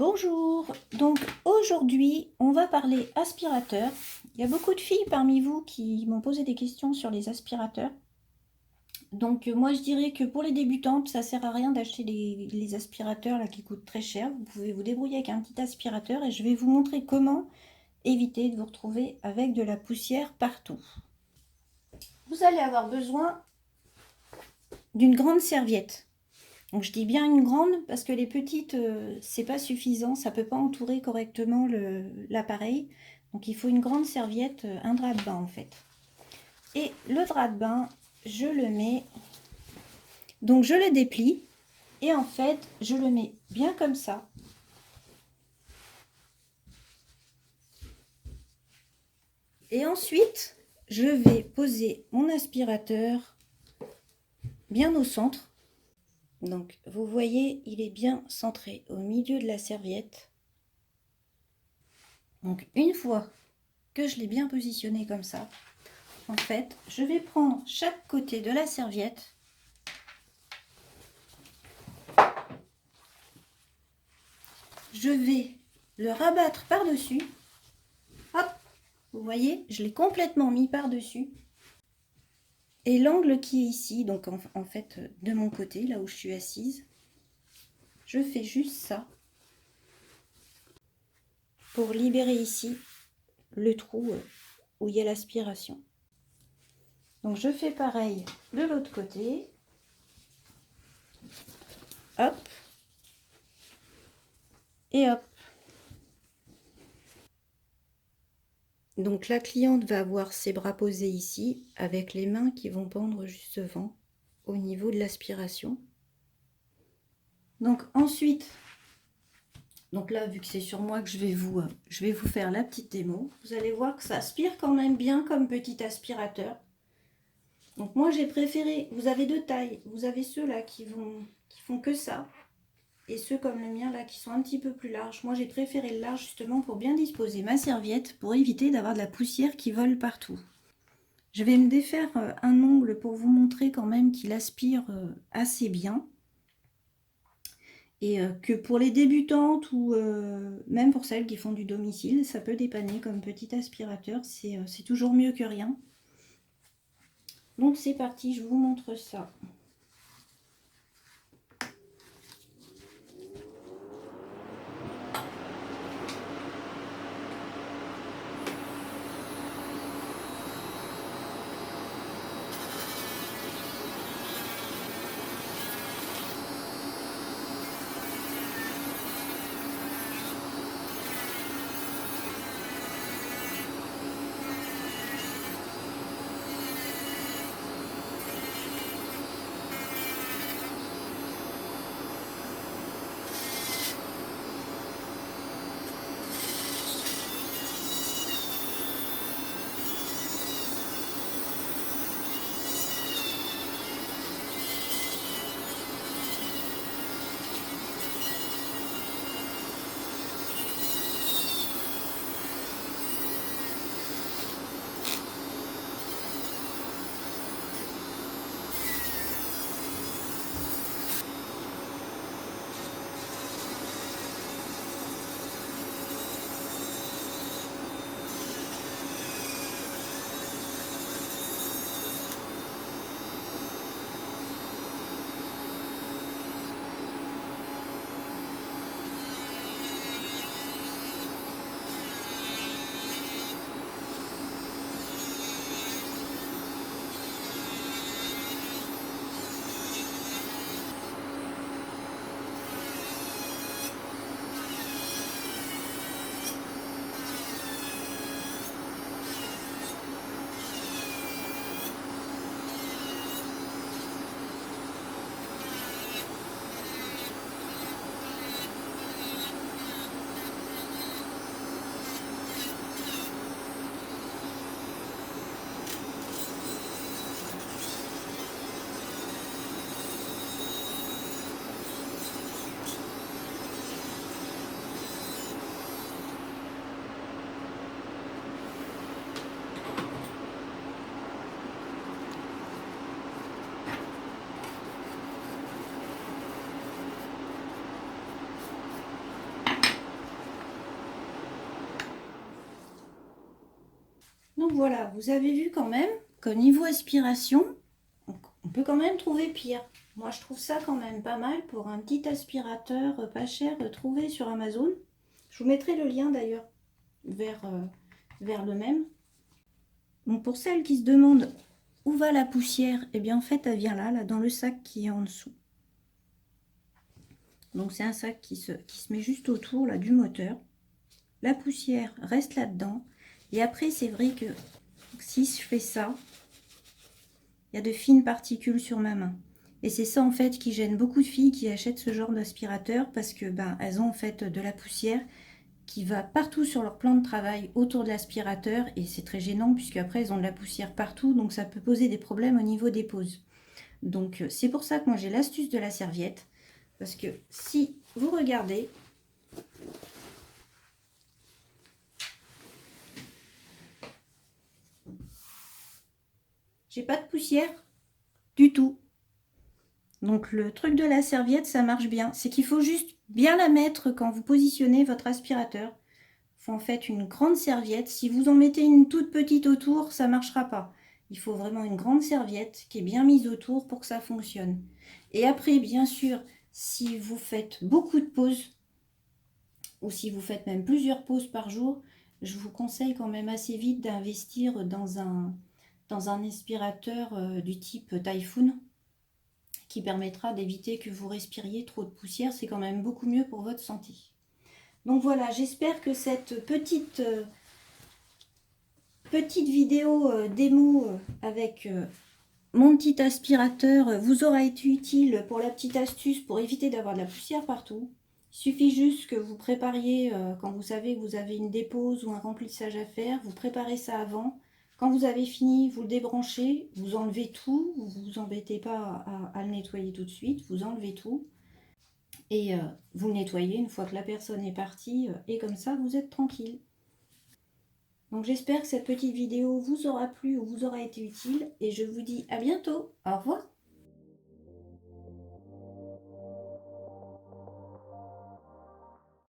Bonjour, donc aujourd'hui on va parler aspirateur. Il y a beaucoup de filles parmi vous qui m'ont posé des questions sur les aspirateurs. Donc moi je dirais que pour les débutantes ça sert à rien d'acheter les aspirateurs là qui coûtent très cher. Vous pouvez vous débrouiller avec un petit aspirateur et je vais vous montrer comment éviter de vous retrouver avec de la poussière partout. Vous allez avoir besoin d'une grande serviette. Donc je dis bien une grande parce que les petites, c'est pas suffisant, ça peut pas entourer correctement l'appareil. Donc il faut une grande serviette, un drap de bain en fait. Et le drap de bain, je le mets, donc je le déplie et en fait je le mets bien comme ça. Et ensuite, je vais poser mon aspirateur bien au centre. Donc vous voyez, il est bien centré au milieu de la serviette. Donc une fois que je l'ai bien positionné comme ça, en fait, je vais prendre chaque côté de la serviette je vais le rabattre par-dessus. Hop, vous voyez, je l'ai complètement mis par-dessus. Et l'angle qui est ici, donc en fait de mon côté, là où je suis assise, je fais juste ça pour libérer ici le trou où il y a l'aspiration. Donc je fais pareil de l'autre côté. Hop. Et hop. Donc la cliente va avoir ses bras posés ici avec les mains qui vont pendre juste devant au niveau de l'aspiration. Donc ensuite, donc là vu que c'est sur moi que je vais vous faire la petite démo, vous allez voir que ça aspire quand même bien comme petit aspirateur. Donc moi j'ai préféré, vous avez deux tailles, vous avez ceux là qui font que ça et ceux comme le mien là qui sont un petit peu plus larges. Moi j'ai préféré le large justement pour bien disposer ma serviette pour éviter d'avoir de la poussière qui vole partout. Je vais me défaire un ongle pour vous montrer quand même qu'il aspire assez bien. Et que pour les débutantes ou même pour celles qui font du domicile, ça peut dépanner comme petit aspirateur. C'est toujours mieux que rien. Donc c'est parti, je vous montre ça. Donc voilà, vous avez vu quand même qu'au niveau aspiration, on peut quand même trouver pire. Moi, je trouve ça quand même pas mal pour un petit aspirateur pas cher trouvé sur Amazon. Je vous mettrai le lien d'ailleurs vers le même. Donc pour celles qui se demandent où va la poussière, eh bien en fait elle vient là dans le sac qui est en dessous. Donc c'est un sac qui se met juste autour là du moteur. La poussière reste là-dedans. Et après c'est vrai que si je fais ça, il y a de fines particules sur ma main. Et c'est ça en fait qui gêne beaucoup de filles qui achètent ce genre d'aspirateur parce que elles ont en fait de la poussière qui va partout sur leur plan de travail autour de l'aspirateur et c'est très gênant puisque après elles ont de la poussière partout, donc ça peut poser des problèmes au niveau des poses. Donc c'est pour ça que moi j'ai l'astuce de la serviette, parce que si vous regardez, j'ai pas de poussière du tout. Donc le truc de la serviette, ça marche bien. C'est qu'il faut juste bien la mettre quand vous positionnez votre aspirateur. Il faut en fait une grande serviette. Si vous en mettez une toute petite autour, ça ne marchera pas. Il faut vraiment une grande serviette qui est bien mise autour pour que ça fonctionne. Et après, bien sûr, si vous faites beaucoup de pauses, ou si vous faites même plusieurs pauses par jour, je vous conseille quand même assez vite d'investir dans un aspirateur du type Typhoon, qui permettra d'éviter que vous respiriez trop de poussière. C'est quand même beaucoup mieux pour votre santé. Donc voilà, j'espère que cette petite vidéo démo avec mon petit aspirateur vous aura été utile pour la petite astuce pour éviter d'avoir de la poussière partout. Il suffit juste que vous prépariez, quand vous savez que vous avez une dépose ou un remplissage à faire, vous préparez ça avant. Quand vous avez fini, vous le débranchez, vous enlevez tout, vous ne vous embêtez pas à le nettoyer tout de suite, vous enlevez tout. Et vous le nettoyez une fois que la personne est partie, et comme ça vous êtes tranquille. Donc j'espère que cette petite vidéo vous aura plu ou vous aura été utile, et je vous dis à bientôt. Au revoir.